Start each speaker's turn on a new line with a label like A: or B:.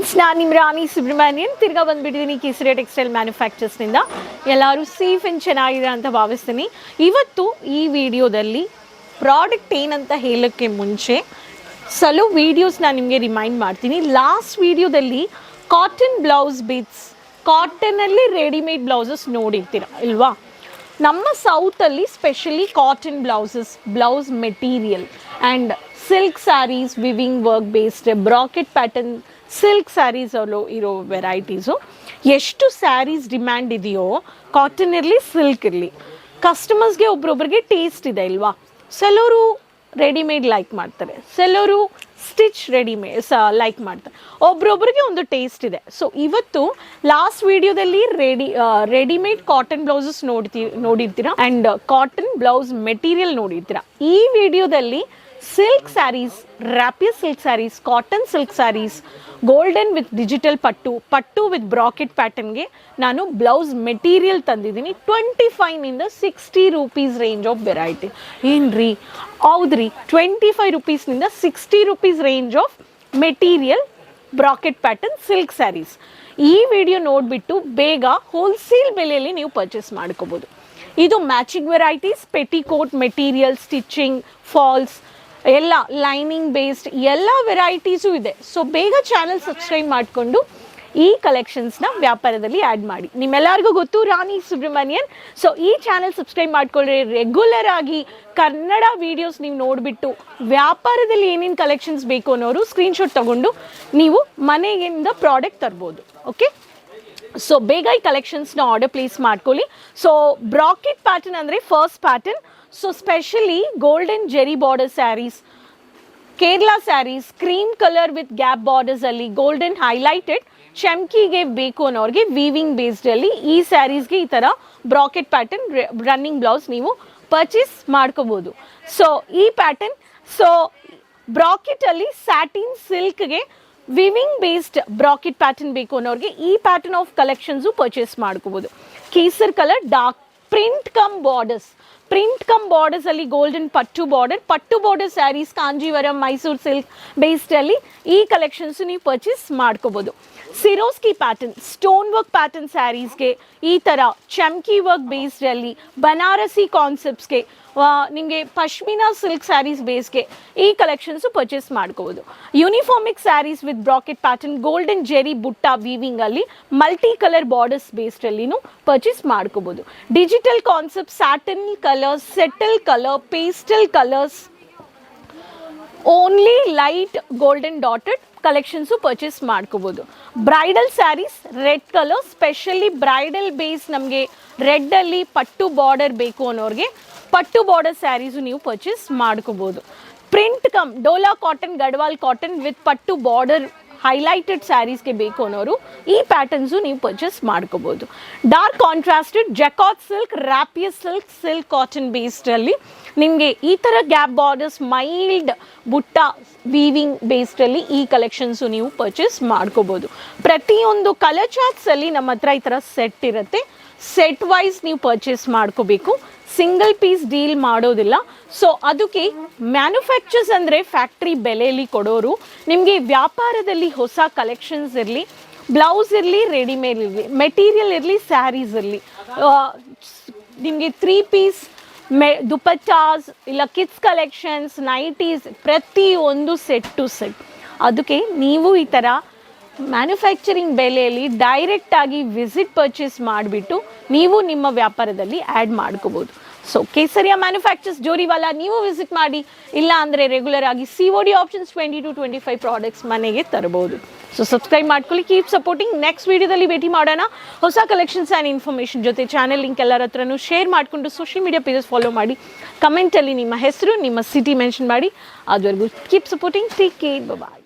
A: Friends, ನಾನು ನಿಮ್ಮ ರಾಣಿ ಸುಬ್ರಹ್ಮಣ್ಯನ್ ತಿರ್ಗಾ ಬಂದುಬಿಟ್ಟಿದ್ದೀನಿ ಕೆಸರಿಯ ಟೆಕ್ಸ್ಟೈಲ್ ಮ್ಯಾನುಫ್ಯಾಕ್ಚರ್ಸ್ನಿಂದ. ಎಲ್ಲರೂ ಸೇಫ್ ಆ್ಯಂಡ್ ಚೆನ್ನಾಗಿದೆ ಅಂತ ಭಾವಿಸ್ತೀನಿ. ಇವತ್ತು ಈ ವಿಡಿಯೋದಲ್ಲಿ ಪ್ರಾಡಕ್ಟ್ ಏನಂತ ಹೇಳೋಕ್ಕೆ ಮುಂಚೆ ಸಲ ವೀಡಿಯೋಸ್ ನಾನು ನಿಮಗೆ ರಿಮೈಂಡ್ ಮಾಡ್ತೀನಿ. ಲಾಸ್ಟ್ ವೀಡಿಯೋದಲ್ಲಿ ಕಾಟನ್ ಬ್ಲೌಸ್ ಬಿಟ್ಸ್, ಕಾಟನಲ್ಲಿ ರೆಡಿಮೇಡ್ ಬ್ಲೌಸಸ್ ನೋಡಿರ್ತೀರ ಇಲ್ವಾ? ನಮ್ಮ ಸೌತಲ್ಲಿ specially cotton blouses, blouse material and silk sarees, weaving work based bracket pattern silk sarees ಅಲ್ಲೂ ಇರೋ ವೆರೈಟೀಸು. ಎಷ್ಟು ಸ್ಯಾರೀಸ್ ಡಿಮ್ಯಾಂಡ್ ಇದೆಯೋ, ಕಾಟನ್ ಇರಲಿ ಸಿಲ್ಕ್ ಇರಲಿ, ಕಸ್ಟಮರ್ಸ್ಗೆ ಒಬ್ರೊಬ್ರಿಗೆ ಟೇಸ್ಟ್ ಇದೆ ಇಲ್ವಾ? ಕೆಲವರು ರೆಡಿಮೇಡ್ ಲೈಕ್ ಮಾಡ್ತಾರೆ, ಕೆಲವರು ಸ್ಟಿಚ್ ಲೈಕ್ ಮಾಡ್ತಾರೆ, ಒಬ್ರೊಬ್ರಿಗೆ ಒಂದು ಟೇಸ್ಟ್ ಇದೆ. ಸೊ ಇವತ್ತು ಲಾಸ್ಟ್ ವಿಡಿಯೋದಲ್ಲಿ ರೆಡಿಮೇಡ್ ಕಾಟನ್ ಬ್ಲೌಸಸ್ ನೋಡಿರ್ತೀರ ಆ್ಯಂಡ್ ಕಾಟನ್ ಬ್ಲೌಸ್ ಮೆಟೀರಿಯಲ್ ನೋಡಿರ್ತೀರ. ಈ ವಿಡಿಯೋದಲ್ಲಿ silk sarees, rapier silk sarees, cotton silk sarees, golden with digital ಪಟ್ಟು ವಿತ್ ಬ್ರಾಕೆಟ್ ಪ್ಯಾಟರ್ನ್ಗೆ ನಾನು ಬ್ಲೌಸ್ ಮೆಟೀರಿಯಲ್ ತಂದಿದ್ದೀನಿ. 25 60 ರೂಪೀಸ್ ರೇಂಜ್ ಆಫ್ ವೆರೈಟಿ. ಏನ್ರಿ? ಹೌದ್ರಿ, 25 ರೂಪೀಸ್ನಿಂದ 60 rupees range of material bracket pattern silk sarees. ಈ ವಿಡಿಯೋ ನೋಡಿಬಿಟ್ಟು ಬೇಗ ಹೋಲ್ಸೇಲ್ ಬೆಲೆಯಲ್ಲಿ ನೀವು ಪರ್ಚೇಸ್ ಮಾಡ್ಕೋಬೋದು. ಇದು matching varieties, petticoat material, stitching, falls, ಎಲ್ಲ ಲೈನಿಂಗ್ ಬೇಸ್ಡ್ ಎಲ್ಲ ವೆರೈಟೀಸು ಇದೆ. ಸೊ ಬೇಗ ಚಾನಲ್ ಸಬ್ಸ್ಕ್ರೈಬ್ ಮಾಡಿಕೊಂಡು ಈ ಕಲೆಕ್ಷನ್ಸ್ನ ವ್ಯಾಪಾರದಲ್ಲಿ ಆ್ಯಡ್ ಮಾಡಿ. ನಿಮ್ಮೆಲ್ಲರಿಗೂ ಗೊತ್ತು ರಾಣಿ ಸುಬ್ರಹ್ಮಣ್ಯನ್. ಸೊ ಈ ಚಾನಲ್ ಸಬ್ಸ್ಕ್ರೈಬ್ ಮಾಡ್ಕೊಂಡ್ರೆ ರೆಗ್ಯುಲರ್ ಆಗಿ ಕನ್ನಡ ವೀಡಿಯೋಸ್ ನೀವು ನೋಡಿಬಿಟ್ಟು ವ್ಯಾಪಾರದಲ್ಲಿ ಏನೇನು ಕಲೆಕ್ಷನ್ಸ್ ಬೇಕು ಅನ್ನೋರು ಸ್ಕ್ರೀನ್ಶಾಟ್ ತೊಗೊಂಡು ನೀವು ಮನೆಯಿಂದ ಪ್ರಾಡಕ್ಟ್ ತರ್ಬೋದು. ಓಕೆ, ಸೊ ಬೇಗ ಈ ಕಲೆಕ್ಷನ್ಸ್ನ ಆರ್ಡರ್ ಪ್ಲೇಸ್ ಮಾಡ್ಕೊಳ್ಳಿ. ಸೊ ಬ್ರಾಕೆಟ್ ಪ್ಯಾಟರ್ನ್ ಅಂದರೆ first pattern. So specially golden zari border sarees, Kerala sarees, cream colour with gap ಬಾರ್ಡರ್ಸಲ್ಲಿ ಗೋಲ್ಡನ್ ಹೈಲೈಟೆಡ್ ಚಮ್ಕಿಗೆ ಬೇಕು ಅನ್ನೋರಿಗೆ ವೀವಿಂಗ್ ಬೇಸ್ಡಲ್ಲಿ ಈ ಸ್ಯಾರೀಸ್ಗೆ ಈ ಥರ ಬ್ರಾಕೆಟ್ ಪ್ಯಾಟರ್ನ್ ರನ್ನಿಂಗ್ ಬ್ಲೌಸ್ ನೀವು ಪರ್ಚೇಸ್ ಮಾಡ್ಕೋಬೋದು. ಸೊ ಈ ಪ್ಯಾಟರ್ನ್, ಸೊ ಬ್ರಾಕೆಟಲ್ಲಿ ಸ್ಯಾಟಿನ್ ಸಿಲ್ಕ್ಗೆ ವಿವಿಂಗ್ ಬೇಸ್ಡ್ ಬ್ರಾಕೆಟ್ ಪ್ಯಾಟರ್ನ್ ಬೇಕು ಅನ್ನೋರಿಗೆ ಈ ಪ್ಯಾಟರ್ನ್ ಆಫ್ ಕಲೆಕ್ಷನ್ಸು ಪರ್ಚೇಸ್ ಮಾಡ್ಕೋಬೋದು. ಕೇಸರ್ colour dark print cum borders ಅಲ್ಲಿ ಗೋಲ್ಡನ್ ಪಟ್ಟು border sarees, Kanjeevaram, Mysuru silk ಬೇಸ್ಡಲ್ಲಿ ಈ ಕಲೆಕ್ಷನ್ಸ್ ನೀವು ಪರ್ಚೇಸ್ ಮಾಡ್ಕೋಬೋದು. Swarovski pattern, stone work pattern ಸ್ಯಾರೀಸ್ಗೆ ಈ ಥರ ಚಮ್ಕಿ ವರ್ಕ್ ಬೇಸ್ಡಲ್ಲಿ, ಬನಾರಸಿ ಕಾನ್ಸೆಪ್ಟ್ಸ್ಗೆ, ನಿಮಗೆ ಪಶ್ಮಿನಾ ಸಿಲ್ಕ್ ಸ್ಯಾರೀಸ್ ಬೇಸ್ಗೆ ಈ ಕಲೆಕ್ಷನ್ಸು ಪರ್ಚೇಸ್ ಮಾಡ್ಕೋಬೋದು. ಯೂನಿಫಾರ್ಮಿಕ್ saris with bracket pattern, golden zari butta ವೀವಿಂಗಲ್ಲಿ, ಮಲ್ಟಿ ಕಲರ್ ಬಾರ್ಡರ್ಸ್ ಬೇಸ್ಡಲ್ಲಿನೂ ಪರ್ಚೇಸ್ ಮಾಡ್ಕೋಬೋದು. Digital concept, satin colours, subtle colour, pastel colours, only light golden dotted collections purchase ಮಾಡ್ಕೋಬೋದು. Bridal saris, red colour, specially bridal base ನಮಗೆ ರೆಡ್ಡಲ್ಲಿ ಪಟ್ಟು ಬಾರ್ಡರ್ ಬೇಕು ಅನ್ನೋರಿಗೆ ಪಟ್ಟು ಬಾರ್ಡರ್ ಸ್ಯಾರೀಸು ನೀವು ಪರ್ಚೇಸ್ ಮಾಡ್ಕೋಬೋದು. Print cum Dola cotton, Gadwal cotton with pattu border highlighted ಸ್ಯಾರೀಸ್ಗೆ ಬೇಕು ಅನ್ನೋರು ಈ ಪ್ಯಾಟರ್ನ್ಸು ನೀವು ಪರ್ಚೇಸ್ ಮಾಡ್ಕೋಬೋದು. Dark contrasted jacquard silk, rapier silk, silk cotton ಬೇಸ್ಡಲ್ಲಿ ನಿಮಗೆ ಈ ಥರ gap borders, mild butta weaving ಬೇಸ್ಡಲ್ಲಿ ಈ ಕಲೆಕ್ಷನ್ಸು ನೀವು ಪರ್ಚೇಸ್ ಮಾಡ್ಕೋಬೋದು. ಪ್ರತಿಯೊಂದು ಕಲರ್ ಚಾರ್ಟ್ಸಲ್ಲಿ ನಮ್ಮ ಹತ್ರ ಈ ಥರ ಸೆಟ್ ಇರುತ್ತೆ. ಸೆಟ್ ವೈಸ್ ನೀವು ಪರ್ಚೇಸ್ ಮಾಡ್ಕೋಬೇಕು, ಸಿಂಗಲ್ ಪೀಸ್ ಡೀಲ್ ಮಾಡೋದಿಲ್ಲ. ಸೊ ಅದಕ್ಕೆ ಮ್ಯಾನುಫ್ಯಾಕ್ಚರ್ಸ್ ಅಂದರೆ ಫ್ಯಾಕ್ಟ್ರಿ ಬೆಲೆಯಲ್ಲಿ ಕೊಡೋರು. ನಿಮಗೆ ವ್ಯಾಪಾರದಲ್ಲಿ ಹೊಸ ಕಲೆಕ್ಷನ್ಸ್ ಇರಲಿ, ಬ್ಲೌಸ್ ಇರಲಿ, ರೆಡಿಮೇಡ್ ಇರಲಿ, ಮೆಟೀರಿಯಲ್ ಇರಲಿ, ಸ್ಯಾರೀಸ್ ಇರಲಿ, ನಿಮಗೆ 3 ಪೀಸ್ ದುಪಟ್ಟಾಸ್ ಇಲ್ಲ ಕಿಡ್ಸ್ ಕಲೆಕ್ಷನ್ಸ್, ನೈಟೀಸ್, ಪ್ರತಿಯೊಂದು ಸೆಟ್ ಟು ಸೆಟ್. ಅದಕ್ಕೆ ನೀವು ಈ ಥರ ಮ್ಯಾನುಫ್ಯಾಕ್ಚರಿಂಗ್ ಬೆಲೆಯಲ್ಲಿ ಡೈರೆಕ್ಟಾಗಿ ವಿಸಿಟ್ ಪರ್ಚೇಸ್ ಮಾಡಿಬಿಟ್ಟು ನೀವು ನಿಮ್ಮ ವ್ಯಾಪಾರದಲ್ಲಿ ಆ್ಯಡ್ ಮಾಡ್ಕೋಬೋದು. ಸೊ ಕೇಸರಿಯಾ ಮ್ಯಾನುಫ್ಯಾಕ್ಚರ್ಸ್ ಡೋರಿವಾಲಾ ನೀವು ವಿಸಿಟ್ ಮಾಡಿ, ಇಲ್ಲ ಅಂದರೆ ರೆಗ್ಯುಲರ್ ಆಗಿ COD ಆಪ್ಷನ್ಸ್ 20 to 25 ಪ್ರಾಡಕ್ಟ್ಸ್ ಮನೆಗೆ ತರಬಹುದು. ಸೊ ಸಬ್ಸ್ಕ್ರೈಬ್ ಮಾಡ್ಕೊಳ್ಳಿ, ಕೀಪ್ ಸಪೋರ್ಟಿಂಗ್. ನೆಕ್ಸ್ಟ್ ವೀಡಿಯೋದಲ್ಲಿ ಭೇಟಿ ಮಾಡೋಣ ಹೊಸ ಕಲೆಕ್ಷನ್ಸ್ ಆ್ಯಂಡ್ ಇನ್ಫಾರ್ಮೇಷನ್ ಜೊತೆ. ಚಾನಲ್ ಲಿಂಕ್ ಎಲ್ಲರ ಹತ್ರನೂ ಶೇರ್ ಮಾಡಿಕೊಂಡು ಸೋಷಿಯಲ್ ಮೀಡಿಯಾ ಪೇಜಸ್ ಫಾಲೋ ಮಾಡಿ, ಕಮೆಂಟಲ್ಲಿ ನಿಮ್ಮ ಹೆಸರು, ನಿಮ್ಮ ಸಿಟಿ ಮೆನ್ಷನ್ ಮಾಡಿ. ಅದುವರೆಗೂ ಕೀಪ್ ಸಪೋರ್ಟಿಂಗ್, ಟೇಕ್ ಕೇರ್, ಬಾಯ್.